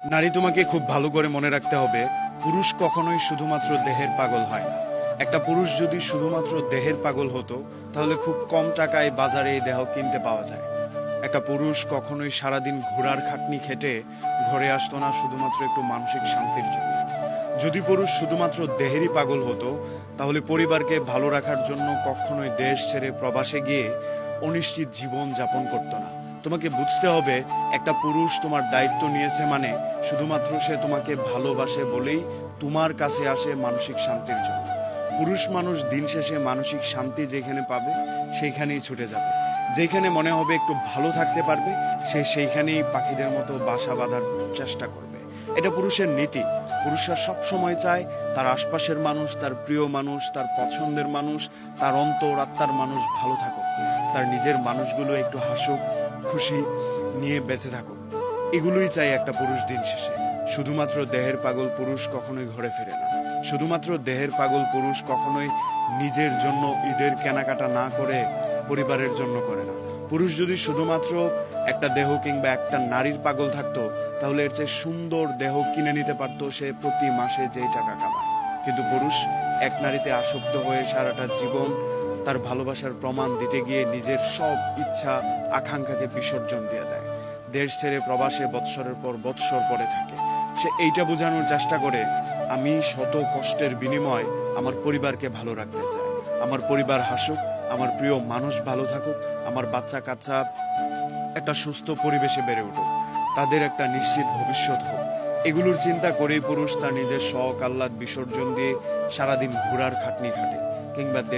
নারী, তোমাকে খুব ভালো করে মনে রাখতে হবে, পুরুষ কখনোই শুধুমাত্র দেহের পাগল হয় না। একটা পুরুষ যদি শুধুমাত্র দেহের পাগল হতো, তাহলে খুব কম টাকায় বাজারে এই দেহ কিনতে পাওয়া যায়। একটা পুরুষ কখনোই সারাদিন ঘোড়ার খাটনি খেটে ঘরে আসতো না শুধুমাত্র একটু মানসিক শান্তির জন্য। যদি পুরুষ শুধুমাত্র দেহেরই পাগল হতো, তাহলে পরিবারকে ভালো রাখার জন্য কখনোই দেশ ছেড়ে প্রবাসে গিয়ে অনিশ্চিত জীবন যাপন করতো না। তোমাকে বুঝতে হবে, একটা পুরুষ তোমার দায়িত্ব নিয়েছে মানে শুধুমাত্র সে তোমাকে ভালোবাসে বলেই তোমার কাছে আসে মানসিক শান্তির জন্য। পুরুষ মানুষ দিন শেষে মানসিক শান্তি যেখানে পাবে সেইখানেই ছুটে যাবে। যেখানে মনে হবে একটু ভালো থাকতে পারবে, সে সেইখানেই পাখিদের মতো বাসা বাঁধার চেষ্টা করবে। এটা পুরুষের নীতি। পুরুষরা সব সময় চায় তার আশপাশের মানুষ, তার প্রিয় মানুষ, তার পছন্দের মানুষ, তার অন্তর আত্মার মানুষ ভালো থাকুক, তার নিজের মানুষগুলো একটু হাসুক, খুশি নিয়ে বেঁচে থাকুক। এগুলোই চাই একটা পুরুষ দিন শেষে। শুধুমাত্র দেহের পাগল পুরুষ কখনোই ঘরে ফিরে না। শুধুমাত্র দেহের পাগল পুরুষ কখনোই নিজের জন্য ঈদের কেনাকাটা না করে পরিবারের জন্য করে না। পুরুষ যদি শুধুমাত্র একটা দেহ কিংবা একটা নারীর পাগল থাকতো, তাহলে এর চেয়ে সুন্দর দেহ কিনে নিতে পারতো সে প্রতি মাসে যেই টাকা কামায়। কিন্তু পুরুষ এক নারীতে আসক্ত হয়ে সারাটা জীবন তার ভালোবাসার প্রমাণ দিতে গিয়ে নিজের সব ইচ্ছা আকাঙ্ক্ষাকে বিসর্জন দিয়ে দেয়। দেশ ছেড়ে প্রবাসে বৎসরের পর বৎসর পরে থাকে। সে এইটা বোঝানোর চেষ্টা করে, আমি শত কষ্টের বিনিময় আমার পরিবারকে ভালো রাখতে চাই। আমার পরিবার হাসুক, আমার প্রিয় মানুষ ভালো থাকুক, আমার বাচ্চা কাচ্চা একটা সুস্থ পরিবেশে বেড়ে উঠুক, তাদের একটা নিশ্চিত ভবিষ্যৎ হোক। এগুলোর চিন্তা করেই পুরুষ তার নিজের শখ আহ্লাদ বিসর্জন দিয়ে সারাদিন ঘোড়ার খাটনি খাটে, কিংবা দেশ